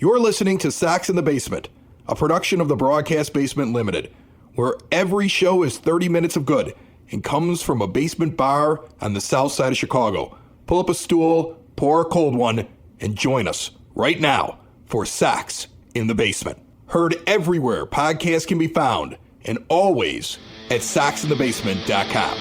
You're listening to Sox in the Basement, a production of the Broadcast Basement Limited, where every show is 30 minutes of good and comes from a basement bar on the south side of Chicago. Pull up a stool, pour a cold one, and join us right now for Sox in the Basement. Heard everywhere podcasts can be found, and always at soxinthebasement.com.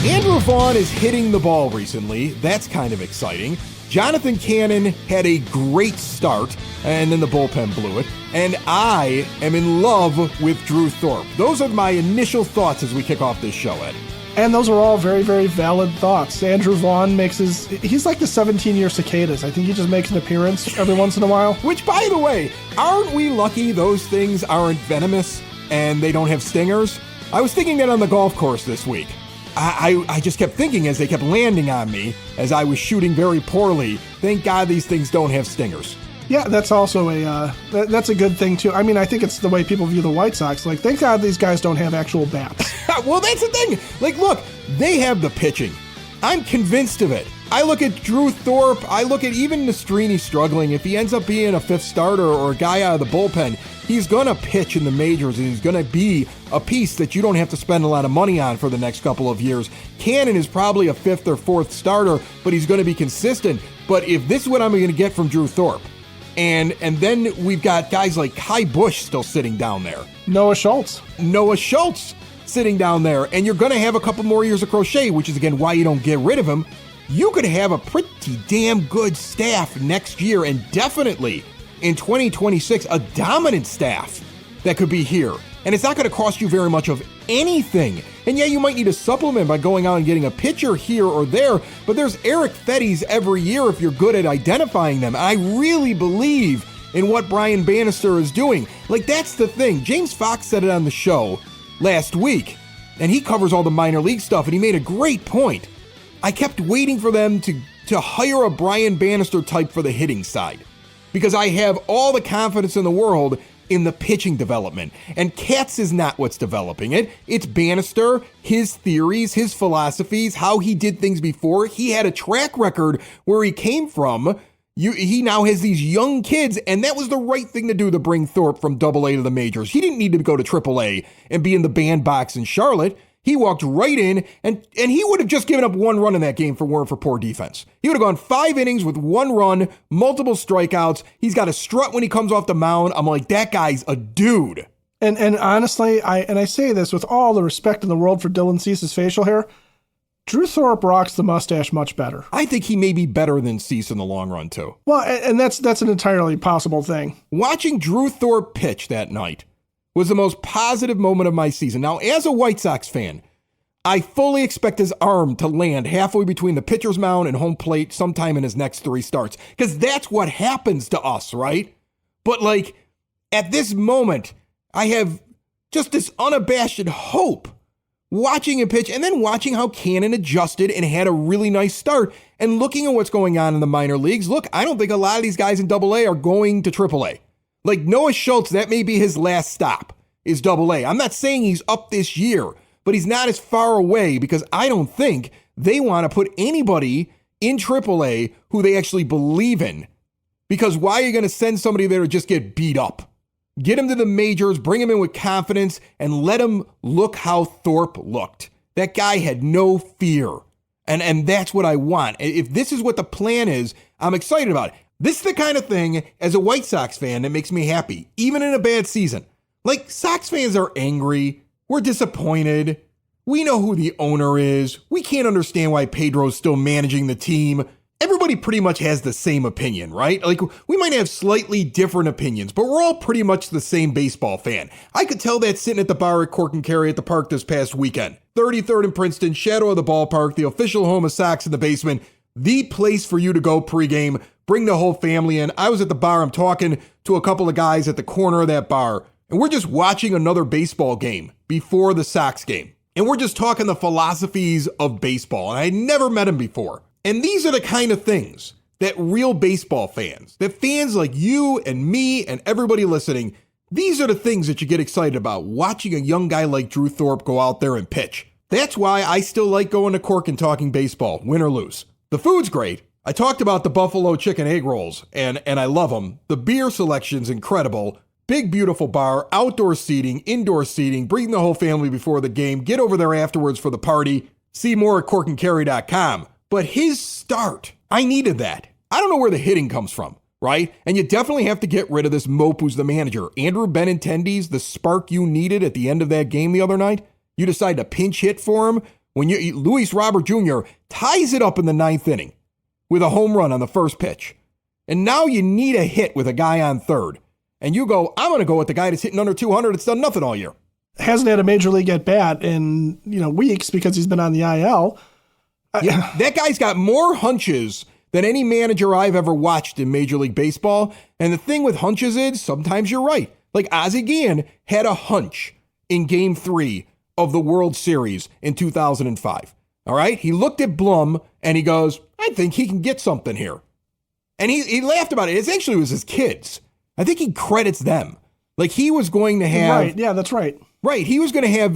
Andrew Vaughn is hitting the ball recently. That's kind of exciting. Jonathan Cannon had a great start, and then the bullpen blew it. And I am in love with Drew Thorpe. Those are my initial thoughts as we kick off this show, Ed. And those are all very, very valid thoughts. Andrew Vaughn he's like the 17-year cicadas. I think he just makes an appearance every once in a while. Which, by the way, aren't we lucky those things aren't venomous and they don't have stingers? I was thinking that on the golf course this week. I just kept thinking as they kept landing on me as I was shooting very poorly, thank God these things don't have stingers. Yeah, that's also that's a good thing too. I mean, I think it's the way people view the White Sox. Like, thank God these guys don't have actual bats. Well, that's the thing. Like, look, they have the pitching. I'm convinced of it. I look at Drew Thorpe. I look at even Nastrini struggling. If he ends up being a fifth starter or a guy out of the bullpen, he's going to pitch in the majors, and he's going to be a piece that you don't have to spend a lot of money on for the next couple of years. Cannon is probably a fifth or fourth starter, but he's going to be consistent. But if this is what I'm going to get from Drew Thorpe, and then we've got guys like Kai Busch still sitting down there. Noah Schultz sitting down there, and you're going to have a couple more years of Crochet, which is, again, why you don't get rid of him. You could have a pretty damn good staff next year, and definitely in 2026, a dominant staff that could be here. And it's not going to cost you very much of anything. And yeah, you might need a supplement by going out and getting a pitcher here or there, but there's Eric Fetties every year if you're good at identifying them. I really believe in what Brian Bannister is doing. Like, that's the thing. James Fox said it on the show last week, and he covers all the minor league stuff, and he made a great point. I kept waiting for them to hire a Brian Bannister type for the hitting side, because I have all the confidence in the world in the pitching development. And Katz is not what's developing it. It's Bannister, his theories, his philosophies, how he did things before. He had a track record where he came from. He now has these young kids, and that was the right thing to do to bring Thorpe from AA to the majors. He didn't need to go to AAA and be in the bandbox in Charlotte. He walked right in, and he would have just given up one run in that game weren't for poor defense. He would have gone 5 innings with 1 run, multiple strikeouts. He's got a strut when he comes off the mound. I'm like, that guy's a dude. And honestly, I say this with all the respect in the world for Dylan Cease's facial hair, Drew Thorpe rocks the mustache much better. I think he may be better than Cease in the long run, too. Well, and that's an entirely possible thing. Watching Drew Thorpe pitch that night was the most positive moment of my season. Now, as a White Sox fan, I fully expect his arm to land halfway between the pitcher's mound and home plate sometime in his next 3 starts, because that's what happens to us, right? But, like, at this moment, I have just this unabashed hope watching him pitch, and then watching how Cannon adjusted and had a really nice start, and looking at what's going on in the minor leagues. Look, I don't think a lot of these guys in AA are going to AAA. Like Noah Schultz, that may be his last stop, is AA. I'm not saying he's up this year, but he's not as far away, because I don't think they want to put anybody in AAA who they actually believe in. Because why are you going to send somebody there to just get beat up? Get him to the majors, bring him in with confidence, and let him look how Thorpe looked. That guy had no fear. And that's what I want. If this is what the plan is, I'm excited about it. This is the kind of thing, as a White Sox fan, that makes me happy, even in a bad season. Like, Sox fans are angry. We're disappointed. We know who the owner is. We can't understand why Pedro's still managing the team. Everybody pretty much has the same opinion, right? Like, we might have slightly different opinions, but we're all pretty much the same baseball fan. I could tell that sitting at the bar at Cork and Carry at the park this past weekend. 33rd and Princeton, shadow of the ballpark, the official home of Sox in the Basement, the place for you to go pregame. Bring the whole family in. I was at the bar. I'm talking to a couple of guys at the corner of that bar, and we're just watching another baseball game before the Sox game. And we're just talking the philosophies of baseball. And I had never met him before. And these are the kind of things that real baseball fans, that fans like you and me and everybody listening, these are the things that you get excited about, watching a young guy like Drew Thorpe go out there and pitch. That's why I still like going to Cork and talking baseball, win or lose. The food's great. I talked about the Buffalo chicken egg rolls, and I love them. The beer selection's incredible. Big, beautiful bar, outdoor seating, indoor seating, bring the whole family before the game. Get over there afterwards for the party. See more at corkandcarry.com. But his start, I needed that. I don't know where the hitting comes from, right? And you definitely have to get rid of this mope who's the manager. Andrew Benintendi's the spark you needed at the end of that game the other night. You decide to pinch hit for him when Luis Robert Jr. ties it up in the 9th inning with a home run on the first pitch. And now you need a hit with a guy on third. And you go, I'm going to go with the guy that's hitting under 200. It's done nothing all year. Hasn't had a major league at bat in weeks because he's been on the IL. Yeah, that guy's got more hunches than any manager I've ever watched in Major League Baseball. And the thing with hunches is sometimes you're right. Like Ozzie Guillen had a hunch in Game 3 of the World Series in 2005. All right? He looked at Blum and he goes, I think he can get something here. And he laughed about it. It actually was his kids. I think he credits them. Like he was going to have... Right, yeah, that's right. Right, he was going to have...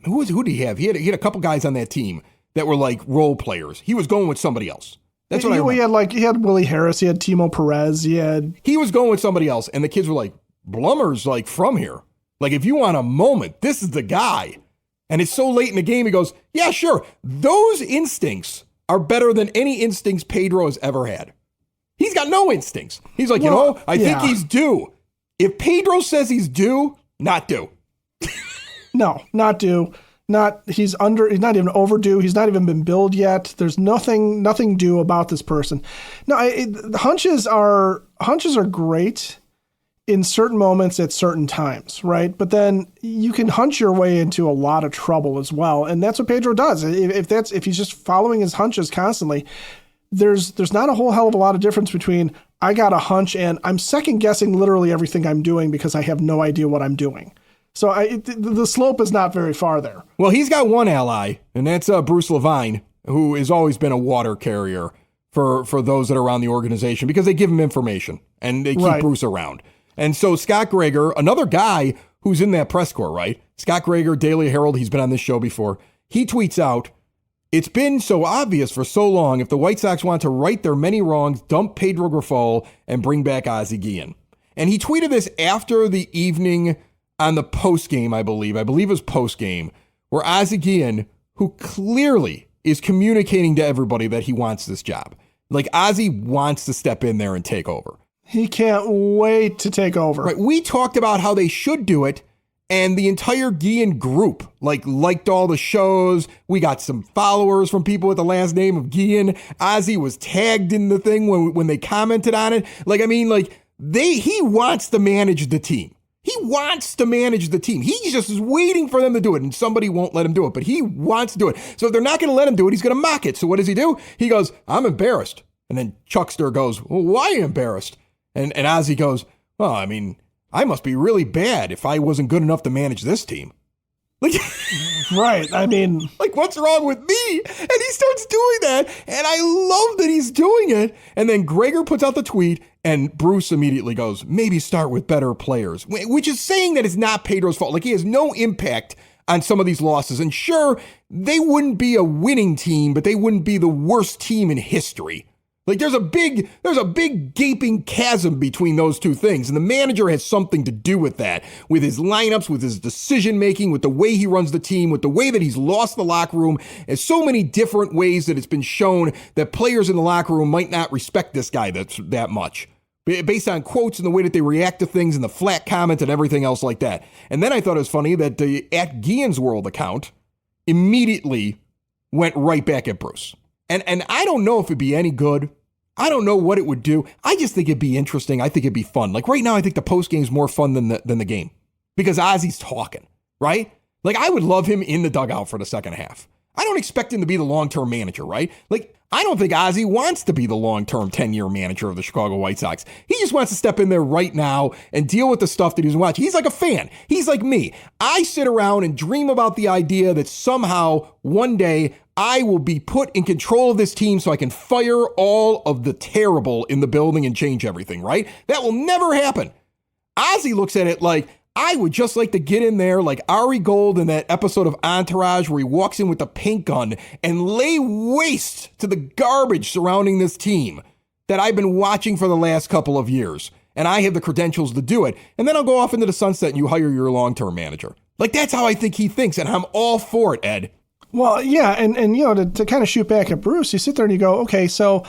who did he have? He had a couple guys on that team that were like role players. He was going with somebody else. That's what I remember. He had Willie Harris, he had Timo Perez, he was going with somebody else, and the kids were like, Blummer's like from here. Like if you want a moment, this is the guy. And it's so late in the game, he goes, yeah, sure. Those instincts are better than any instincts Pedro has ever had. He's got no instincts. He's like, I think he's due. If Pedro says he's due, not due. No, not due. He's not even overdue. He's not even been billed yet. There's nothing due about this person. No, hunches are great in certain moments at certain times, right? But then you can hunch your way into a lot of trouble as well. And that's what Pedro does. If he's just following his hunches constantly, there's not a whole hell of a lot of difference between I got a hunch and I'm second guessing literally everything I'm doing because I have no idea what I'm doing. So the slope is not very far there. Well, he's got one ally, and that's Bruce Levine, who has always been a water carrier for those that are around the organization because they give him information and they keep Bruce around. And so Scott Greger, another guy who's in that press corps, right? Scott Greger, Daily Herald, he's been on this show before. He tweets out, it's been so obvious for so long. If the White Sox want to right their many wrongs, dump Pedro Grifol and bring back Ozzie Guillen. And he tweeted this after the evening on the post-game, I believe it was post-game, where Ozzie Guillen, who clearly is communicating to everybody that he wants this job. Like Ozzie wants to step in there and take over. He can't wait to take over. Right. We talked about how they should do it, and the entire Guillen group liked all the shows. We got some followers from people with the last name of Guillen. Ozzie was tagged in the thing when they commented on it. He wants to manage the team. He wants to manage the team. He just is waiting for them to do it, and somebody won't let him do it, but he wants to do it. So if they're not going to let him do it, he's going to mock it. So what does he do? He goes, I'm embarrassed. And then Chuckster goes, well, why are you embarrassed? And Ozzie goes, well, I mean, I must be really bad if I wasn't good enough to manage this team. Right. I mean, what's wrong with me? And he starts doing that. And I love that he's doing it. And then Greger puts out the tweet and Bruce immediately goes, maybe start with better players, which is saying that it's not Pedro's fault. He has no impact on some of these losses. And sure, they wouldn't be a winning team, but they wouldn't be the worst team in history. There's a big gaping chasm between those two things. And the manager has something to do with that, with his lineups, with his decision making, with the way he runs the team, with the way that he's lost the locker room. And so many different ways that it's been shown that players in the locker room might not respect this guy that much, based on quotes and the way that they react to things and the flat comments and everything else like that. And then I thought it was funny that the at Guillen's World account immediately went right back at Bruce. And I don't know if it'd be any good. I don't know what it would do. I just think it'd be interesting. I think it'd be fun. Right now, I think the post game's more fun than the game because Ozzie's talking, right? I would love him in the dugout for the second half. I don't expect him to be the long-term manager, right? I don't think Ozzie wants to be the long-term 10-year manager of the Chicago White Sox. He just wants to step in there right now and deal with the stuff that he's watching. He's like a fan. He's like me. I sit around and dream about the idea that somehow one day I will be put in control of this team so I can fire all of the terrible in the building and change everything, right? That will never happen. Ozzie looks at it like, I would just like to get in there like Ari Gold in that episode of Entourage where he walks in with the paint gun and lay waste to the garbage surrounding this team that I've been watching for the last couple of years. And I have the credentials to do it. And then I'll go off into the sunset and you hire your long-term manager. Like, that's how I think he thinks, and I'm all for it, Ed. Well, yeah, and to kind of shoot back at Bruce, you sit there and you go, okay, so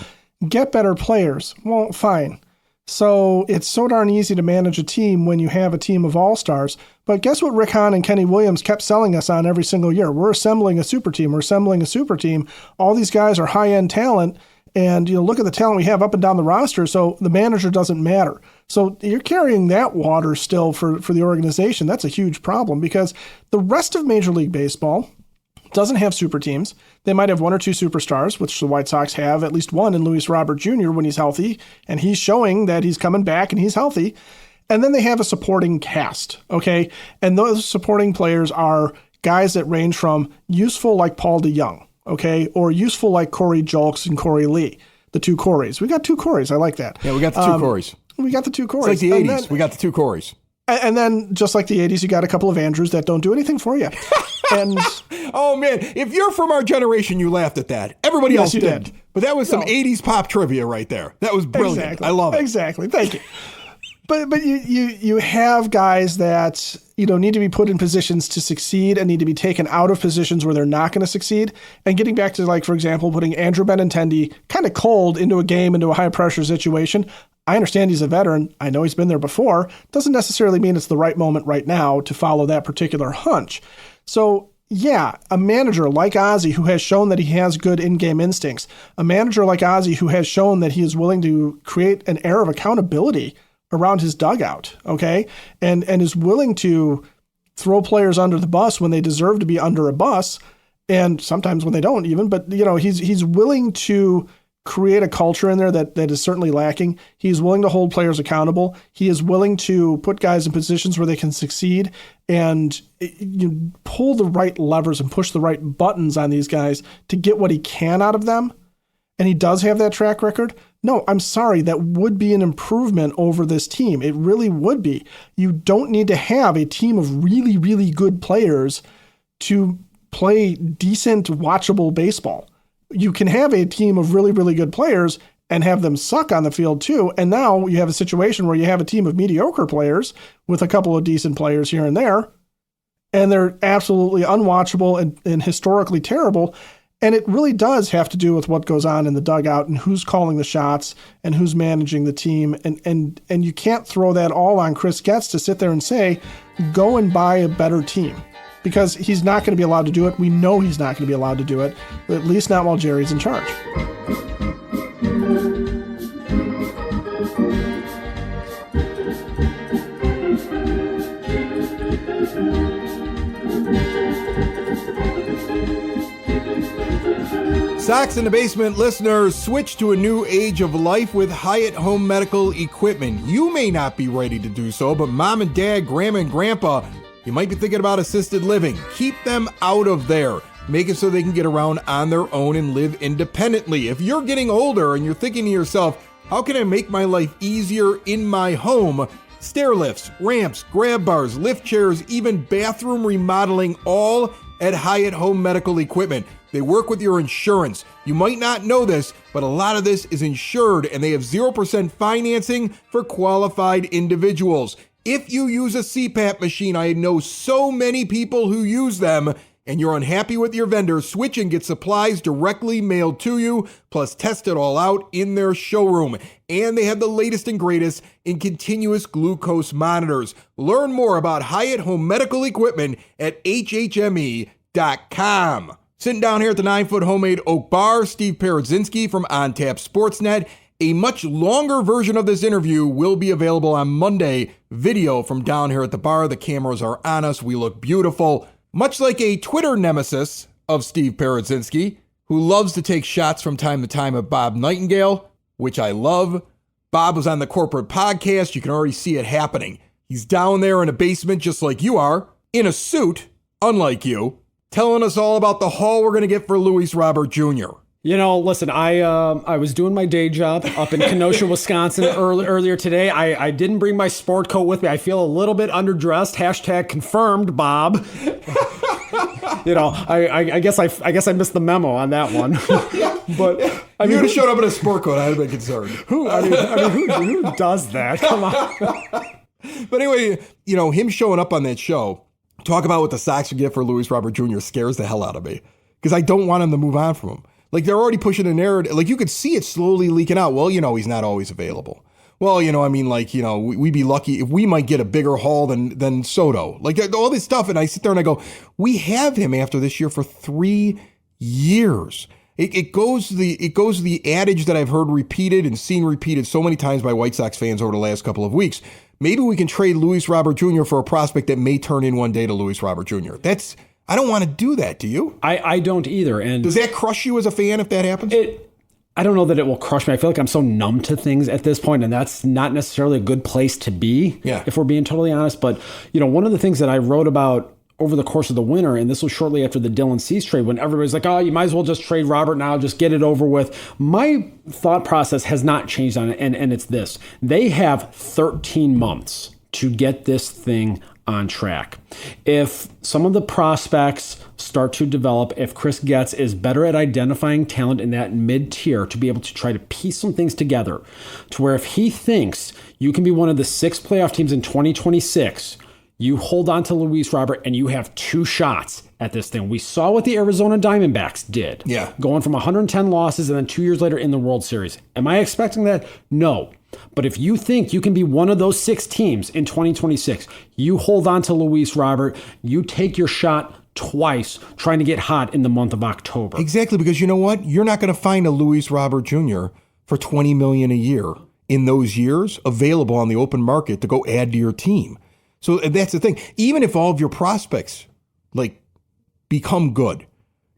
get better players. Well, fine. So it's so darn easy to manage a team when you have a team of all-stars. But guess what Rick Hahn and Kenny Williams kept selling us on every single year? We're assembling a super team. We're assembling a super team. All these guys are high-end talent. And look at the talent we have up and down the roster, so the manager doesn't matter. So you're carrying that water still for the organization. That's a huge problem because the rest of Major League Baseball doesn't have super teams. They might have one or two superstars, which the White Sox have, at least one in Luis Robert Jr. when he's healthy, and he's showing that he's coming back and he's healthy. And then they have a supporting cast, okay? And those supporting players are guys that range from useful like Paul DeYoung, okay, or useful like Corey Julks and Corey Lee, the two Coreys. We got two Coreys. I like that. Yeah, we got the two Coreys. We got the two Coreys. It's like the 80s. We got the two Coreys. And then, just like the 80s, you got a couple of Andrews that don't do anything for you. And oh, man, if you're from our generation, you laughed at that. Everybody else did. But that was some 80s pop trivia right there. That was brilliant. Exactly. I love it. Exactly. Thank you. But you have guys that need to be put in positions to succeed and need to be taken out of positions where they're not going to succeed. And getting back to, like, for example, putting Andrew Benintendi kind of cold into a game, into a high pressure situation. I understand he's a veteran. I know he's been there before. Doesn't necessarily mean it's the right moment right now to follow that particular hunch. So yeah, a manager like Ozzie who has shown that he has good in-game instincts, a manager like Ozzie who has shown that he is willing to create an air of accountability around his dugout, okay? And is willing to throw players under the bus when they deserve to be under a bus, and sometimes when they don't even, but he's willing to create a culture in there that is certainly lacking. He's willing to hold players accountable. He is willing to put guys in positions where they can succeed and pull the right levers and push the right buttons on these guys to get what he can out of them. And he does have that track record. No, I'm sorry, that would be an improvement over this team. It really would be. You don't need to have a team of really, really good players to play decent, watchable baseball. You can have a team of really, really good players and have them suck on the field too. And now you have a situation where you have a team of mediocre players with a couple of decent players here and there, and they're absolutely unwatchable and historically terrible. And it really does have to do with what goes on in the dugout and who's calling the shots and who's managing the team. And you can't throw that all on Chris Getz to sit there and say, go and buy a better team. Because he's not going to be allowed to do it. We know he's not going to be allowed to do it, at least not while Jerry's in charge. Sox in the Basement listeners, switch to a new age of life with Hyatt Home Medical Equipment. You may not be ready to do so, but mom and dad, grandma and grandpa, you might be thinking about assisted living. Keep them out of there. Make it so they can get around on their own and live independently. If you're getting older and you're thinking to yourself, how can I make my life easier in my home? Stair lifts, ramps, grab bars, lift chairs, even bathroom remodeling, all at Hyatt Home Medical Equipment. They work with your insurance. You might not know this, but a lot of this is insured, and they have 0% financing for qualified individuals. If you use a CPAP machine, I know so many people who use them, and you're unhappy with your vendor, switch and get supplies directly mailed to you, plus test it all out in their showroom. And they have the latest and greatest in continuous glucose monitors. Learn more about Hyatt Home Medical Equipment at hhme.com. Sitting down here at the 9-foot homemade oak bar, Steve Paradzinski from On Tap Sportsnet. A much longer version of this interview will be available on Monday. Video from down here at the bar. The cameras are on us. We look beautiful. Much like a Twitter nemesis of Steve Paradzinski, who loves to take shots from time to time at Bob Nightingale, which I love. Bob was on the corporate podcast. You can already see it happening. He's down there in a basement just like you are, in a suit, unlike you, telling us all about the haul we're going to get for Luis Robert Jr. Listen, I was doing my day job up in Kenosha, Wisconsin earlier today. I didn't bring my sport coat with me. I feel a little bit underdressed. # confirmed, Bob. I guess I missed the memo on that one. But I mean, you would have showed up in a sport coat, I'd have been concerned. Who does that? Come on. But anyway, him showing up on that show, talk about what the Sox would get for Luis Robert Jr. scares the hell out of me because I don't want him to move on from him. Like, they're already pushing a narrative. Like, you could see it slowly leaking out. Well, he's not always available. Well, we'd be lucky if we might get a bigger haul than Soto. Like, all this stuff. And I sit there and I go, we have him after this year for 3 years. It goes the adage that I've heard repeated and seen repeated so many times by White Sox fans over the last couple of weeks. Maybe we can trade Luis Robert Jr. for a prospect that may turn in one day to Luis Robert Jr. I don't want to do that. Do you? I don't either. And does that crush you as a fan if that happens? I don't know that it will crush me. I feel like I'm so numb to things at this point, and that's not necessarily a good place to be, if we're being totally honest. But, one of the things that I wrote about over the course of the winter, and this was shortly after the Dylan Cease trade, when everybody's like, oh, you might as well just trade Robert now, just get it over with. My thought process has not changed on it, and it's this. They have 13 months to get this thing on track. If some of the prospects start to develop, if Chris Getz is better at identifying talent in that mid-tier to be able to try to piece some things together to where if he thinks you can be one of the 6 playoff teams in 2026, you hold on to Luis Robert and you have 2 shots at this thing. We saw what the Arizona Diamondbacks did. Yeah. Going from 110 losses and then 2 years later in the World Series. Am I expecting that? No. But if you think you can be one of those 6 teams in 2026, you hold on to Luis Robert, you take your shot twice trying to get hot in the month of October. Exactly, because you know what? You're not going to find a Luis Robert Jr. for $20 million a year in those years available on the open market to go add to your team. So that's the thing. Even if all of your prospects become good,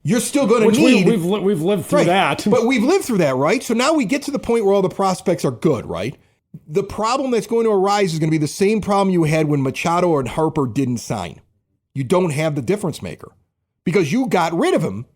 you're still going to need. We've lived through that. But we've lived through that, right? So now we get to the point where all the prospects are good, right? The problem that's going to arise is going to be the same problem you had when Machado and Harper didn't sign. You don't have the difference maker because you got rid of him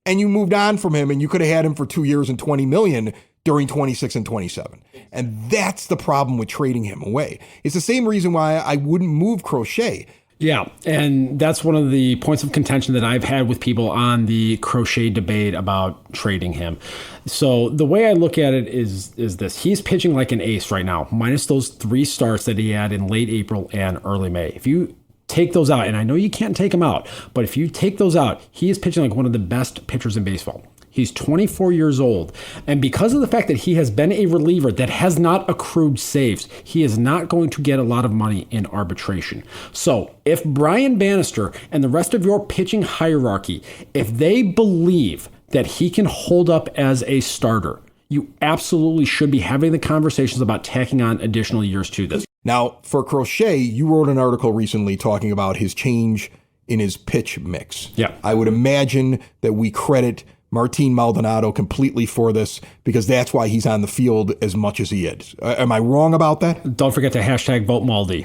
and you moved on from him, and you could have had him for 2 years and $20 million during 26 and 27. And that's the problem with trading him away. It's the same reason why I wouldn't move Crochet. Yeah, and that's one of the points of contention that I've had with people on the Crochet debate about trading him. So the way I look at it is this. He's pitching like an ace right now, minus those 3 starts that he had in late April and early May. If you take those out, and I know you can't take them out, but if you take those out, he is pitching like one of the best pitchers in baseball. He's 24 years old. And because of the fact that he has been a reliever that has not accrued saves, he is not going to get a lot of money in arbitration. So if Brian Bannister and the rest of your pitching hierarchy, if they believe that he can hold up as a starter, you absolutely should be having the conversations about tacking on additional years to this. Now, for Crochet, you wrote an article recently talking about his change in his pitch mix. Yeah. I would imagine that we credit Martin Maldonado completely for this because that's why he's on the field as much as he is. Am I wrong about that? Don't forget to hashtag vote Maldi.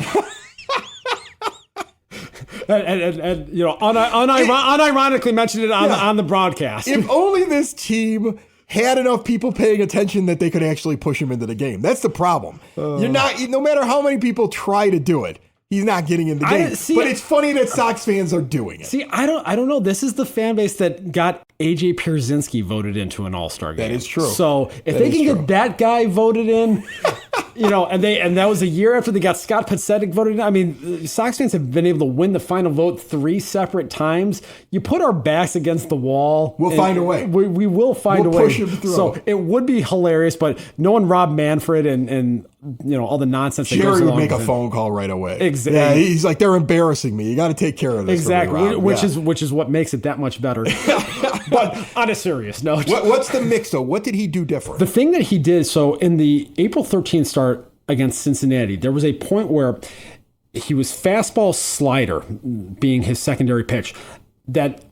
and unironically mentioned it on the broadcast. If only this team had enough people paying attention that they could actually push him into the game. That's the problem. You're not, no matter how many people try to do it, he's not getting in the game. But it's funny that Sox fans are doing it. See, I don't know. This is the fan base that got AJ Paradzinski voted into an All-Star game. That is true. So if they can get that guy voted in, and that was a year after they got Scott Podsednik voted in. I mean, Sox fans have been able to win the final vote 3 separate times. You put our backs against the wall. We'll find a way. We will find a way. We'll push him through. So it would be hilarious, but knowing Rob Manfred and all the nonsense that goes Jerry along would make with a phone call right away. Exactly. Yeah, he's like, they're embarrassing me. You got to take care of this. Exactly, which is what makes it that much better. But on a serious note, what's the mix though? What did he do different? The thing that he did, so in the April 13th start against Cincinnati, there was a point where he was fastball slider being his secondary pitch. That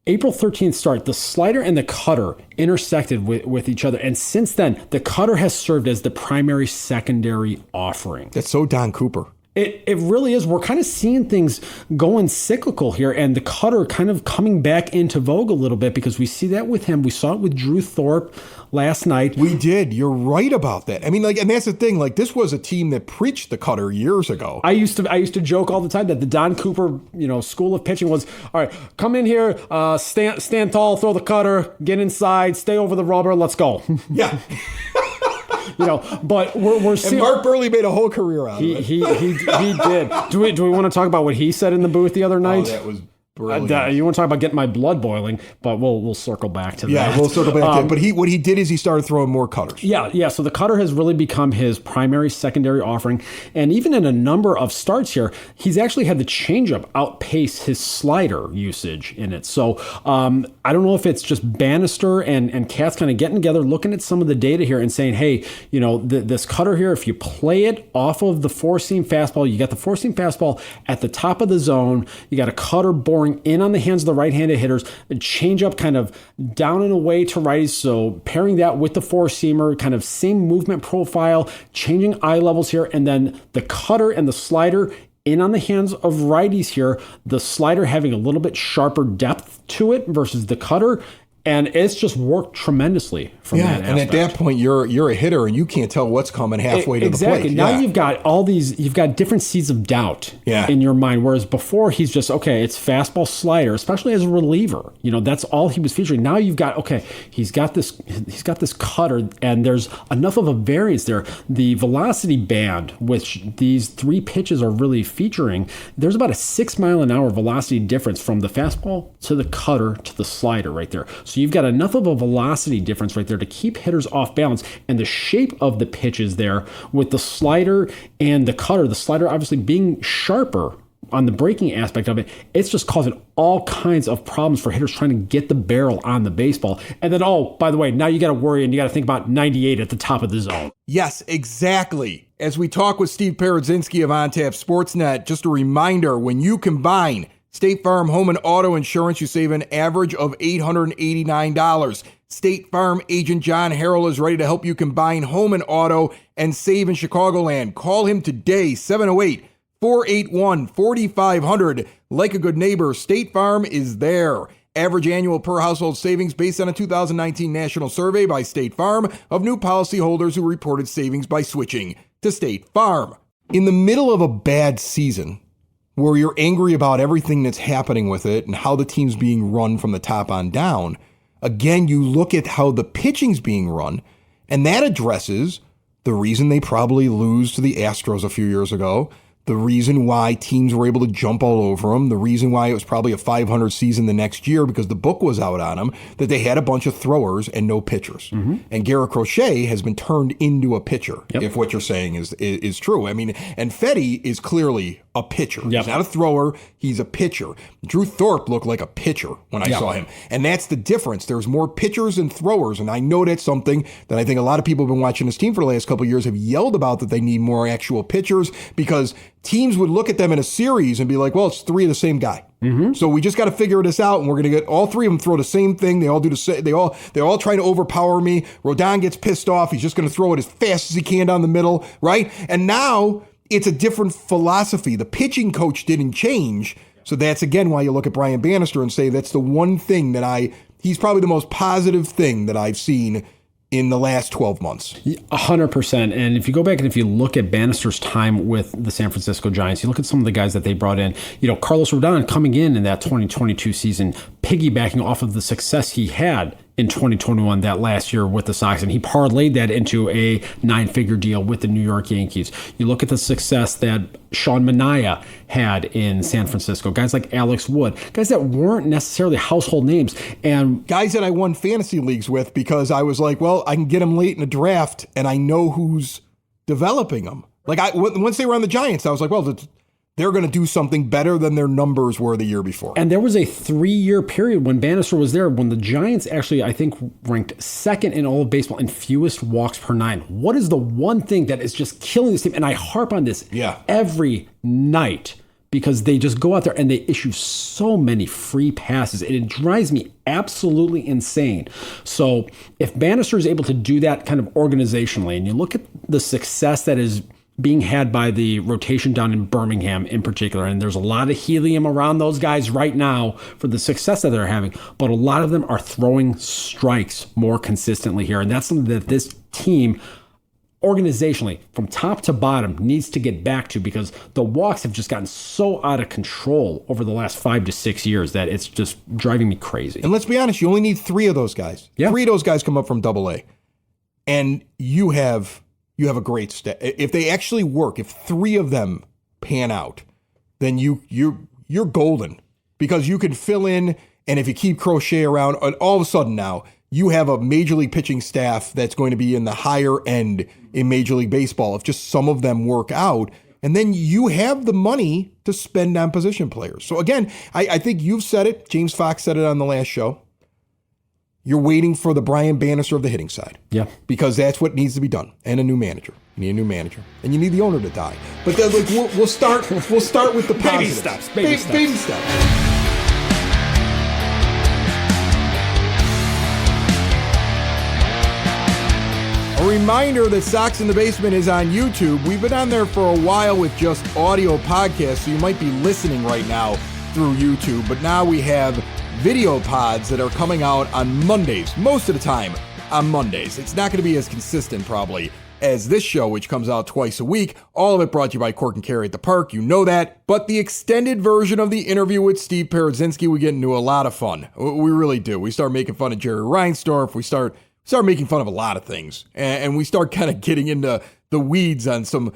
April 13th start, the slider and the cutter intersected with each other. And since then, the cutter has served as the primary secondary offering. That's so Don Cooper. It really is. We're kind of seeing things going cyclical here, and the cutter kind of coming back into vogue a little bit because we see that with him. We saw it with Drew Thorpe last night. We did. You're right about that. I mean, like, and that's the thing. Like, this was a team that preached the cutter years ago. I used to joke all the time that the Don Cooper, school of pitching was, all right, come in here, stand tall, throw the cutter, get inside, stay over the rubber, let's go. Yeah. But we're seeing. And Mark Burley made a whole career out of it. He did. Do we want to talk about what he said in the booth the other night? Oh, that was brilliant. You want to talk about getting my blood boiling, but we'll circle back to that. Yeah, we'll circle back to it. But what he did is he started throwing more cutters. Yeah. So the cutter has really become his primary, secondary offering. And even in a number of starts here, he's actually had the changeup outpace his slider usage in it. So I don't know if it's just Bannister and Katz kind of getting together, looking at some of the data here and saying, hey, this cutter here, if you play it off of the four-seam fastball, you got the four-seam fastball at the top of the zone, you got a cutter boring in on the hands of the right-handed hitters, a changeup kind of down and away to righties. So pairing that with the four-seamer, kind of same movement profile, changing eye levels here, and then the cutter and the slider in on the hands of righties here, the slider having a little bit sharper depth to it versus the cutter. And it's just worked tremendously from that aspect. And at that point, you're a hitter, and you can't tell what's coming halfway to the plate. Exactly. Now you've got different seeds of doubt in your mind, whereas before he's just, okay, it's fastball slider, especially as a reliever. That's all he was featuring. Now you've got, okay, he's got this cutter, and there's enough of a variance there. The velocity band, which these three pitches are really featuring, there's about a 6 mile an hour velocity difference from the fastball to the cutter to the slider right there. So you've got enough of a velocity difference right there to keep hitters off balance, and the shape of the pitch is there with the slider and the cutter. The slider obviously being sharper on the breaking aspect of it. It's just causing all kinds of problems for hitters trying to get the barrel on the baseball. And then, by the way, now you got to worry and you got to think about 98 at the top of the zone. Yes, exactly. As we talk with Steve Paradzinski of OnTap Sportsnet, just a reminder, when you combine State Farm home and auto insurance, you save an average of $889. State Farm agent John Harrell is ready to help you combine home and auto and save in Chicagoland. Call him today, 708-481-4500. Like a good neighbor, State Farm is there. Average annual per household savings based on a 2019 national survey by State Farm of new policyholders who reported savings by switching to State Farm. In the middle of a bad season, where you're angry about everything that's happening with it and how the team's being run from the top on down, again, you look at how the pitching's being run, and that addresses the reason they probably lose to the Astros a few years ago, the reason why teams were able to jump all over them, the reason why it was probably a 500 season the next year because the book was out on them, that they had a bunch of throwers and no pitchers. Mm-hmm. And Garret Crochet has been turned into a pitcher, if what you're saying is true. I mean, and Fetty is clearly a pitcher. Yep. He's not a thrower. He's a pitcher. Drew Thorpe looked like a pitcher when I saw him. And that's the difference. There's more pitchers than throwers. And I know that's something that I think a lot of people have been watching this team for the last couple of years have yelled about, that they need more actual pitchers, because teams would look at them in a series and be like, well, it's three of the same guy. Mm-hmm. So we just got to figure this out, and we're going to get all three of them throw the same thing. They all do the same. They're all trying to overpower me. Rodon gets pissed off. He's just going to throw it as fast as he can down the middle, right? And now it's a different philosophy. The pitching coach didn't change. So that's, again, why you look at Brian Bannister and say that's the one thing that he's probably the most positive thing that I've seen in the last 12 months. 100%. And if you go back and if you look at Bannister's time with the San Francisco Giants, you look at some of the guys that they brought in, Carlos Rodon coming in that 2022 season, piggybacking off of the success he had in 2021, that last year with the Sox, and he parlayed that into a 9-figure deal with the New York Yankees. You look at the success that Sean Manaea had in San Francisco, guys like Alex Wood, guys that weren't necessarily household names, and guys that I won fantasy leagues with because I was like, well, I can get them late in a draft, and I know who's developing them. Like once they were on the Giants, I was like, well, they're going to do something better than their numbers were the year before. And there was a 3-year period when Bannister was there, when the Giants actually, I think, ranked second in all of baseball in fewest walks per 9. What is the one thing that is just killing this team? And I harp on this every night, because they just go out there and they issue so many free passes, and it drives me absolutely insane. So if Bannister is able to do that kind of organizationally, and you look at the success that is being had by the rotation down in Birmingham in particular. And there's a lot of helium around those guys right now for the success that they're having. But a lot of them are throwing strikes more consistently here. And that's something that this team, organizationally, from top to bottom, needs to get back to, because the walks have just gotten so out of control over the last 5 to 6 years that it's just driving me crazy. And let's be honest, you only need 3 of those guys. Yeah. 3 of those guys come up from AA. And you have a great stat. If they actually work, if 3 of them pan out, then you're golden, because you can fill in. And if you keep Crochet around, all of a sudden now you have a major league pitching staff that's going to be in the higher end in Major League Baseball if just some of them work out. And then you have the money to spend on position players. So again, I think you've said it. James Fox said it on the last show. You're waiting for the Brian Bannister of the hitting side. Yeah. Because that's what needs to be done. And a new manager. You need a new manager. And you need the owner to die. But then, like, we'll start with the positives. Baby steps. A reminder that Sox in the Basement is on YouTube. We've been on there for a while with just audio podcasts, so you might be listening right now through YouTube. But now we have video pods that are coming out on Mondays, most of the time on Mondays. It's not going to be as consistent probably as this show, which comes out twice a week. All of it brought to you by Cork and Carry at the Park. You know that. But the extended version of the interview with Steve Paradzinski, we get into a lot of fun. We really do. We start making fun of Jerry Reinsdorf. We start making fun of a lot of things. And we start kind of getting into the weeds on some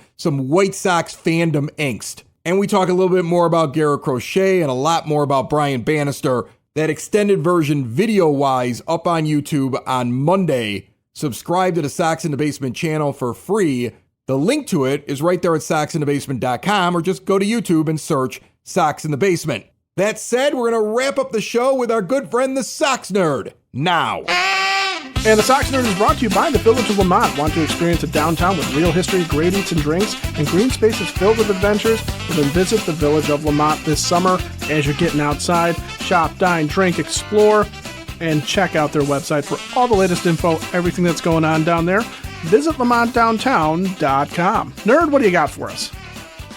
White Sox fandom angst. And we talk a little bit more about Garret Crochet and a lot more about Brian Bannister. That extended version video-wise up on YouTube on Monday. Subscribe to the Sox in the Basement channel for free. The link to it is right there at soxinthebasement.com, or just go to YouTube and search Sox in the Basement. That said, we're going to wrap up the show with our good friend, the Sox Nerd, now. And the Sox Nerd is brought to you by the Village of Lamont. Want to experience a downtown with real history, great eats and drinks, and green spaces filled with adventures? Well, then visit the Village of Lamont this summer. As you're getting outside, shop, dine, drink, explore, and check out their website for all the latest info, everything that's going on down there. Visit LamontDowntown.com. Nerd, what do you got for us?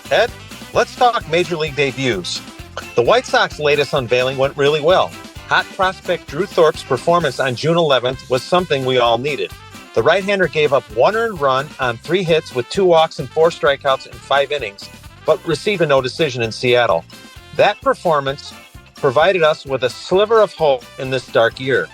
Ed, let's talk Major League debuts. The White Sox latest unveiling went really well. Hot prospect Drew Thorpe's performance on June 11th was something we all needed. The right-hander gave up 1 earned run on 3 hits with 2 walks and 4 strikeouts in 5 innings, but received a no decision in Seattle. That performance provided us with a sliver of hope in this dark year.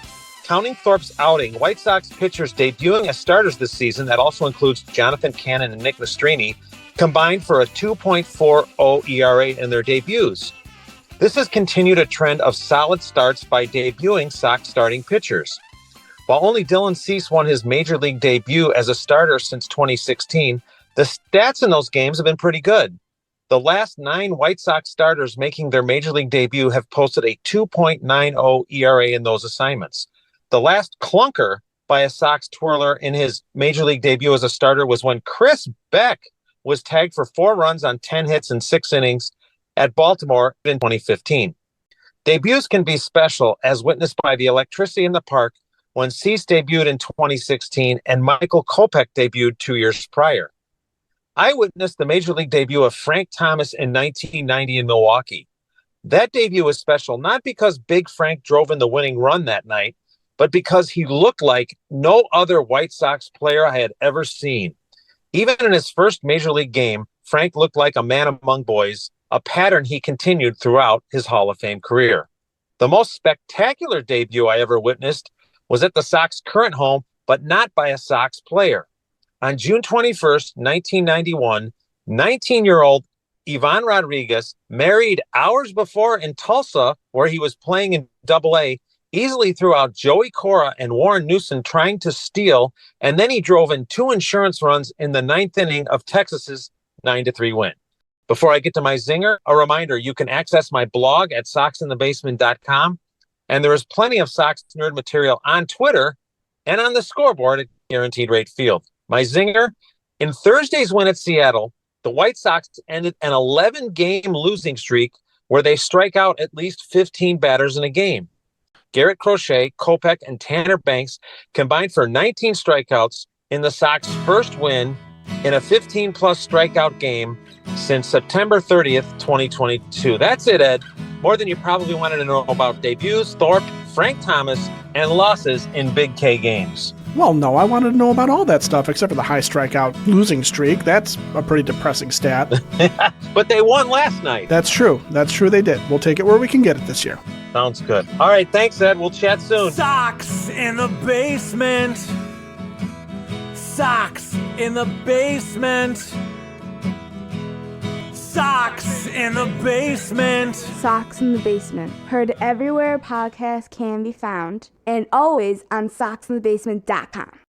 Counting Thorpe's outing, White Sox pitchers debuting as starters this season, that also includes Jonathan Cannon and Nick Nastrini, combined for a 2.40 ERA in their debuts. This has continued a trend of solid starts by debuting Sox starting pitchers. While only Dylan Cease won his Major League debut as a starter since 2016, the stats in those games have been pretty good. The last 9 White Sox starters making their Major League debut have posted a 2.90 ERA in those assignments. The last clunker by a Sox twirler in his Major League debut as a starter was when Chris Beck was tagged for 4 runs on 10 hits in 6 innings at Baltimore in 2015. Debuts can be special, as witnessed by the electricity in the park when Cease debuted in 2016 and Michael Kopech debuted 2 years prior. I witnessed the Major League debut of Frank Thomas in 1990 in Milwaukee. That debut was special not because Big Frank drove in the winning run that night, but because he looked like no other White Sox player I had ever seen. Even in his first Major League game, Frank looked like a man among boys, a pattern he continued throughout his Hall of Fame career. The most spectacular debut I ever witnessed was at the Sox' current home, but not by a Sox player. On June 21st, 1991, 19-year-old Ivan Rodriguez, married hours before in Tulsa, where he was playing in AA, easily threw out Joey Cora and Warren Newson trying to steal, and then he drove in 2 insurance runs in the 9th inning of Texas's 9-3 win. Before I get to my zinger, a reminder, you can access my blog at soxinthebasement.com, and there is plenty of Sox nerd material on Twitter and on the scoreboard at Guaranteed Rate Field. My zinger, in Thursday's win at Seattle, the White Sox ended an 11-game losing streak where they strike out at least 15 batters in a game. Garret Crochet, Kopech, and Tanner Banks combined for 19 strikeouts in the Sox' first win in a 15-plus strikeout game since September 30th, 2022. That's it, Ed. More than you probably wanted to know about debuts, Thorpe, Frank Thomas, and losses in Big K games. Well, no, I wanted to know about all that stuff except for the high strikeout losing streak. That's a pretty depressing stat. But they won last night. That's true. That's true they did. We'll take it where we can get it this year. Sounds good. All right, thanks, Ed. We'll chat soon. Sox in the basement. Sox in the basement. Sox in the basement. Sox in the Basement. Heard everywhere podcasts can be found and always on soxinthebasement.com.